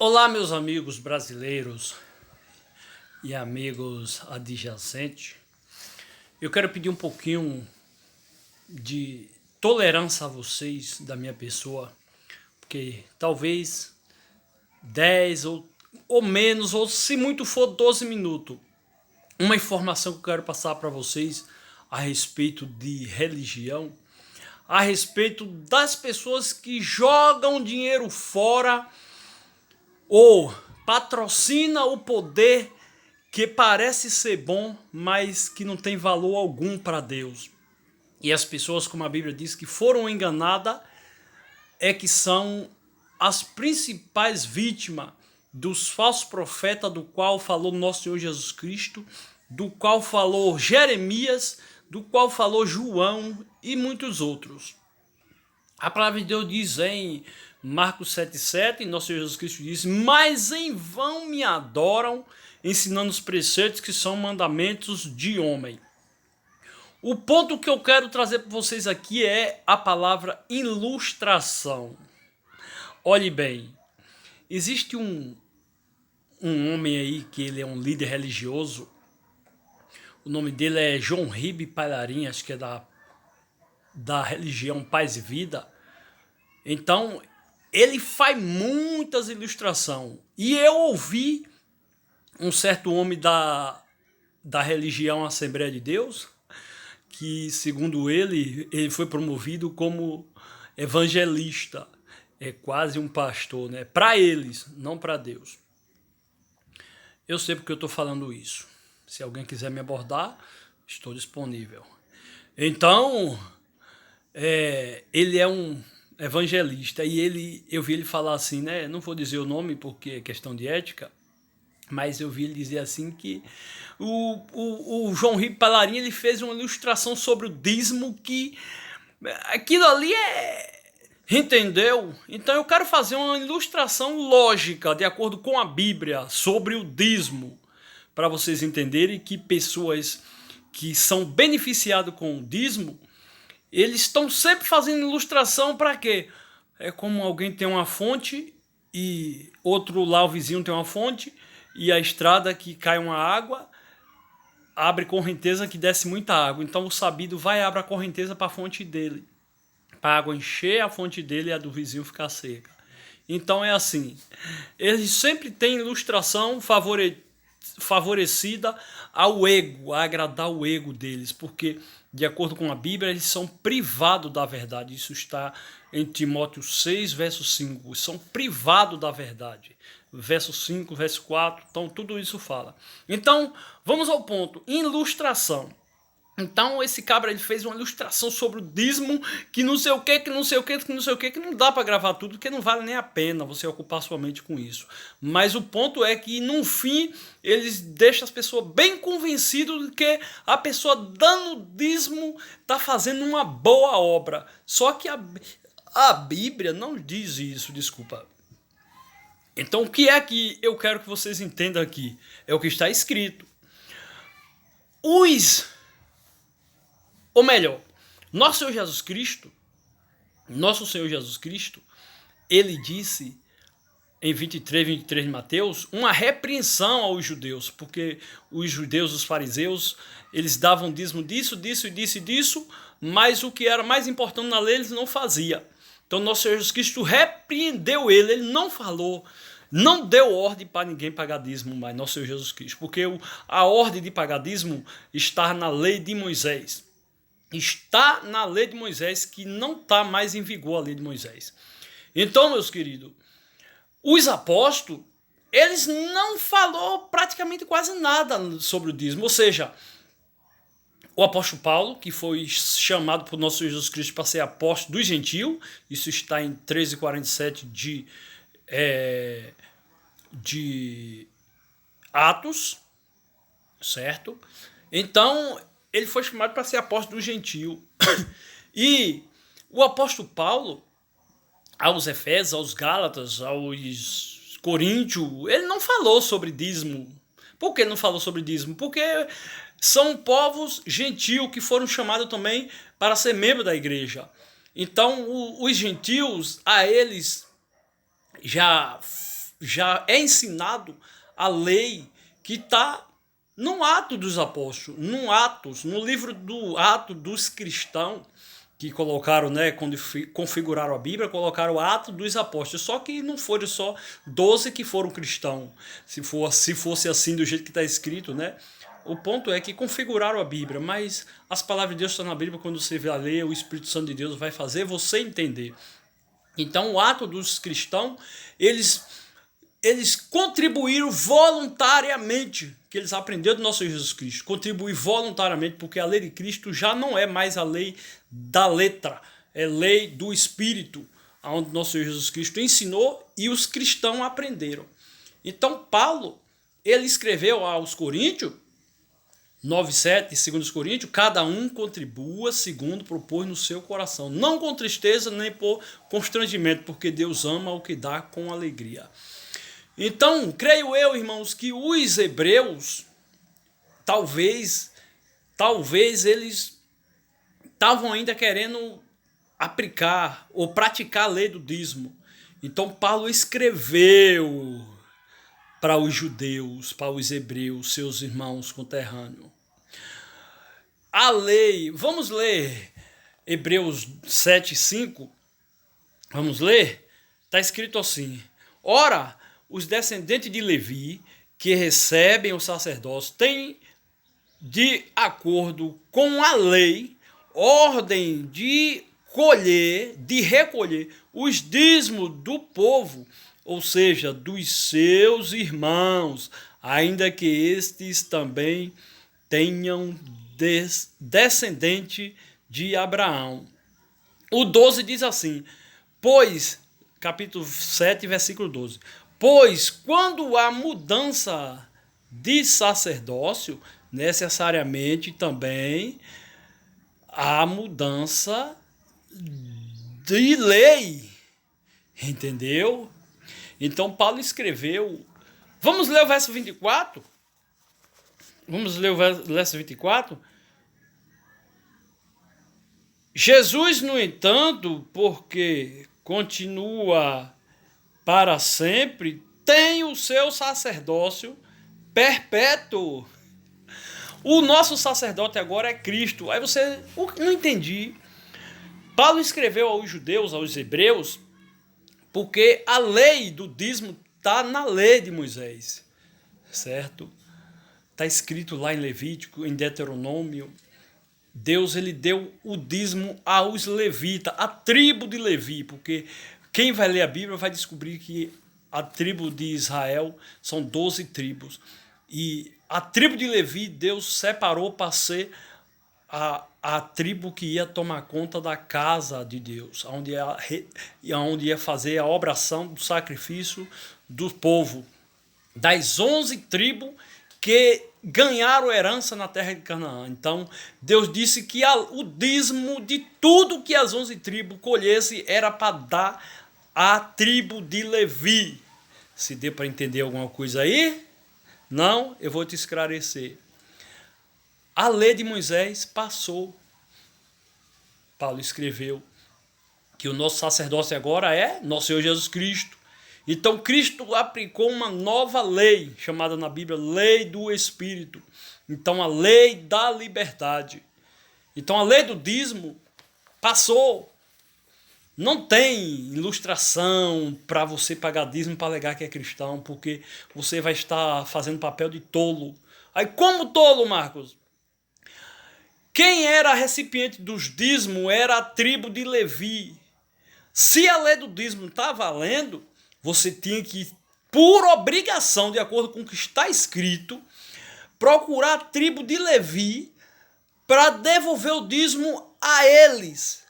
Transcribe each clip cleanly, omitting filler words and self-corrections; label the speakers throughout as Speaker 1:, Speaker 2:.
Speaker 1: Olá, meus amigos brasileiros e amigos adjacentes. Eu quero pedir um pouquinho de tolerância a vocês da minha pessoa, porque talvez 10 ou menos, ou se muito for 12 minutos, uma informação que eu quero passar para vocês a respeito de religião, a respeito das pessoas que jogam dinheiro fora ou patrocina o poder que parece ser bom, mas que não tem valor algum para Deus. E as pessoas, como a Bíblia diz, que foram enganadas, é que são as principais vítimas dos falsos profetas, do qual falou nosso Senhor Jesus Cristo, do qual falou Jeremias, do qual falou João e muitos outros. A palavra de Deus diz em Marcos 7,7, nosso Senhor Jesus Cristo diz: mas em vão me adoram, ensinando os preceitos que são mandamentos de homem. O ponto que eu quero trazer para vocês aqui é a palavra ilustração. Olhe bem, existe um homem aí que ele é um líder religioso. O nome dele é João Ribe Palharim, acho que é da religião Paz e Vida. Então, ele faz muitas ilustrações. E eu ouvi um certo homem da religião Assembleia de Deus, que, segundo ele foi promovido como evangelista. É quase um pastor, né? Para eles, não para Deus. Eu sei porque eu estou falando isso. Se alguém quiser me abordar, estou disponível. Então, ele é um evangelista e eu vi ele falar assim, né? Não vou dizer o nome porque é questão de ética, mas eu vi ele dizer assim que o João Ribe Palharim, ele fez uma ilustração sobre o dízimo, que aquilo ali entendeu? Então eu quero fazer uma ilustração lógica, de acordo com a Bíblia, sobre o dízimo, para vocês entenderem que pessoas que são beneficiadas com o dízimo, eles estão sempre fazendo ilustração para quê? É como alguém tem uma fonte e outro lá, o vizinho, tem uma fonte, e a estrada que cai uma água, abre correnteza que desce muita água. Então o sabido vai e abre a correnteza para a fonte dele, para a água encher a fonte dele e a do vizinho ficar seca. Então é assim, eles sempre têm ilustração favorecida ao ego, a agradar o ego deles, porque, de acordo com a Bíblia, eles são privados da verdade. Isso está em Timóteo 6, verso 5. São privados da verdade. Verso 5, verso 4. Então, tudo isso fala. Então, vamos ao ponto. Ilustração. Então, esse cabra, ele fez uma ilustração sobre o dízimo, que não sei o que, que não sei o que, que não sei o que não dá para gravar tudo, porque não vale nem a pena você ocupar sua mente com isso. Mas o ponto é que, no fim, eles deixam as pessoas bem convencidas de que a pessoa dando dízimo está fazendo uma boa obra. Só que a Bíblia não diz isso, desculpa. Então, o que é que eu quero que vocês entendam aqui? É o que está escrito. Ou melhor, nosso Senhor Jesus Cristo, ele disse em 23 de Mateus, uma repreensão aos judeus, porque os judeus, os fariseus, eles davam dízimo disso, mas o que era mais importante na lei eles não faziam. Então nosso Senhor Jesus Cristo repreendeu ele não falou, não deu ordem para ninguém pagar dízimo mais, nosso Senhor Jesus Cristo, porque a ordem de pagar dízimo está na lei de Moisés. Está na lei de Moisés, que não está mais em vigor a lei de Moisés. Então, meus queridos, os apóstolos, eles não falaram praticamente quase nada sobre o dízimo. Ou seja, o apóstolo Paulo, que foi chamado por nosso Senhor Jesus Cristo para ser apóstolo dos gentios, isso está em 13:47 de Atos, certo? Então, ele foi chamado para ser apóstolo do gentio. E o apóstolo Paulo, aos Efésios, aos Gálatas, aos Coríntios, ele não falou sobre dízimo. Por que ele não falou sobre dízimo? Porque são povos gentios que foram chamados também para ser membro da igreja. Então, os gentios, a eles já já é ensinado a lei que está no Atos dos Apóstolos, no livro do Atos dos Cristãos, que colocaram, né, quando configuraram a Bíblia, colocaram o Atos dos Apóstolos. Só que não foram só 12 que foram cristãos, se fosse assim do jeito que está escrito, né? O ponto é que configuraram a Bíblia, mas as palavras de Deus estão na Bíblia. Quando você vai ler, o Espírito Santo de Deus vai fazer você entender. Então, o ato dos cristãos, eles contribuíram voluntariamente, que eles aprenderam do nosso Senhor Jesus Cristo, contribuir voluntariamente, porque a lei de Cristo já não é mais a lei da letra, é lei do Espírito, onde nosso Senhor Jesus Cristo ensinou e os cristãos aprenderam. Então, Paulo, ele escreveu aos Coríntios, 9:7, 2 Coríntios, cada um contribua segundo propôs no seu coração, não com tristeza nem por constrangimento, porque Deus ama o que dá com alegria. Então, creio eu, irmãos, que os hebreus, talvez eles estavam ainda querendo aplicar ou praticar a lei do dízimo. Então, Paulo escreveu para os judeus, para os hebreus, seus irmãos conterrâneos. A lei, vamos ler Hebreus 7:5. Vamos ler? Está escrito assim: ora, os descendentes de Levi, que recebem o sacerdócio, têm, de acordo com a lei, ordem de recolher os dízimos do povo, ou seja, dos seus irmãos, ainda que estes também tenham descendente de Abraão. O 12 diz assim, capítulo 7, versículo 12, pois quando há mudança de sacerdócio, necessariamente também há mudança de lei, entendeu? Então Paulo escreveu, vamos ler o verso 24? Vamos ler o verso 24? Jesus, no entanto, porque continua para sempre, tem o seu sacerdócio perpétuo. O nosso sacerdote agora é Cristo. Aí você, não entendi. Paulo escreveu aos judeus, aos hebreus, porque a lei do dízimo está na lei de Moisés, certo? Está escrito lá em Levítico, em Deuteronômio. Deus, ele deu o dízimo aos levitas, a tribo de Levi, porque quem vai ler a Bíblia vai descobrir que a tribo de Israel são 12 tribos. E a tribo de Levi, Deus separou para ser a tribo que ia tomar conta da casa de Deus, onde ia fazer a obração do sacrifício do povo. Das 11 tribos que ganharam herança na terra de Canaã. Então, Deus disse que o dízimo de tudo que as 11 tribos colhessem era para dar à tribo de Levi. Se deu para entender alguma coisa aí? Não, eu vou te esclarecer. A lei de Moisés passou. Paulo escreveu que o nosso sacerdócio agora é nosso Senhor Jesus Cristo. Então, Cristo aplicou uma nova lei, chamada na Bíblia lei do Espírito. Então, a lei da liberdade. Então, a lei do dízimo passou. Não tem ilustração para você pagar dízimo para alegar que é cristão, porque você vai estar fazendo papel de tolo. Aí, como tolo, Marcos? Quem era recipiente dos dízimos era a tribo de Levi. Se a lei do dízimo está valendo, você tinha que, por obrigação, de acordo com o que está escrito, procurar a tribo de Levi para devolver o dízimo a eles,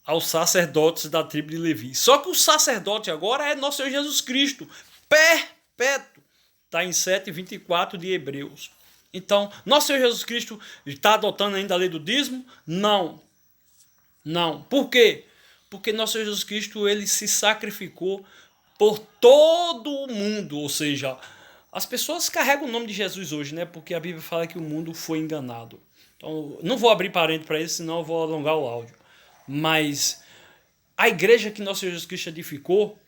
Speaker 1: aos sacerdotes da tribo de Levi. Só que o sacerdote agora é nosso Senhor Jesus Cristo, perpétuo. Está em 7:24 de Hebreus. Então, nosso Senhor Jesus Cristo está adotando ainda a lei do dízimo? Não. Não. Por quê? Porque nosso Senhor Jesus Cristo, ele se sacrificou por todo o mundo, ou seja, as pessoas carregam o nome de Jesus hoje, né? Porque a Bíblia fala que o mundo foi enganado. Então, não vou abrir parênteses para isso, senão eu vou alongar o áudio. Mas a igreja que nosso Senhor Jesus Cristo edificou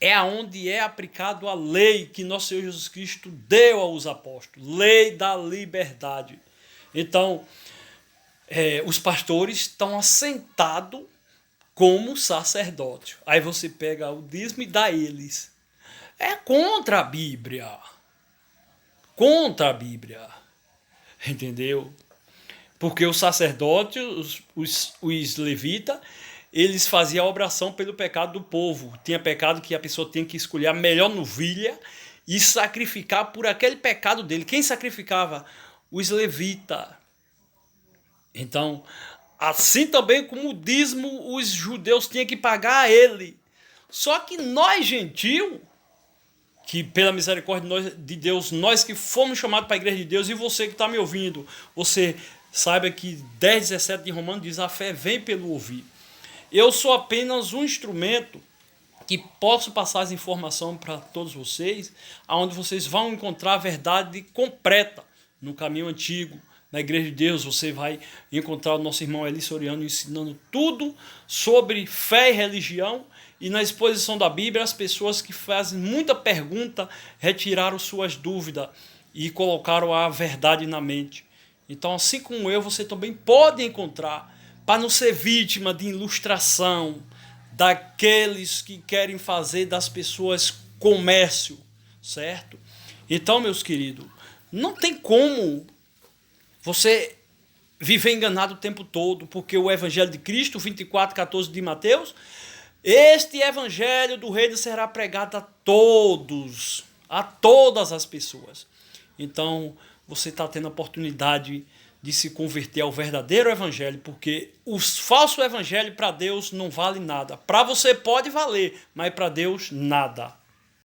Speaker 1: é aonde é aplicado a lei que nosso Senhor Jesus Cristo deu aos apóstolos, lei da liberdade. Então, os pastores estão assentados como sacerdócio. Aí você pega o dízimo e dá a eles. É contra a Bíblia. Contra a Bíblia. Entendeu? Porque os sacerdotes, os levitas, eles faziam a oração pelo pecado do povo. Tinha pecado que a pessoa tinha que escolher a melhor novilha e sacrificar por aquele pecado dele. Quem sacrificava? Os levitas. Então, assim também como o dízimo, os judeus tinham que pagar a ele. Só que nós, gentios, que pela misericórdia de Deus, nós que fomos chamados para a igreja de Deus, e você que está me ouvindo, você saiba que 10:17 de Romanos diz: a fé vem pelo ouvir. Eu sou apenas um instrumento que posso passar as informações para todos vocês, aonde vocês vão encontrar a verdade completa no caminho antigo. Na igreja de Deus você vai encontrar o nosso irmão Eli Soriano ensinando tudo sobre fé e religião, e na exposição da Bíblia as pessoas que fazem muita pergunta retiraram suas dúvidas e colocaram a verdade na mente. Então, assim como eu, você também pode encontrar, para não ser vítima de ilustração daqueles que querem fazer das pessoas comércio, certo? Então, meus queridos, não tem como você viver enganado o tempo todo, porque o Evangelho de Cristo, 24:14 de Mateus, este Evangelho do Reino será pregado a todos, a todas as pessoas. Então, você está tendo a oportunidade de se converter ao verdadeiro Evangelho, porque os falsos evangelhos para Deus não valem nada. Para você pode valer, mas para Deus nada.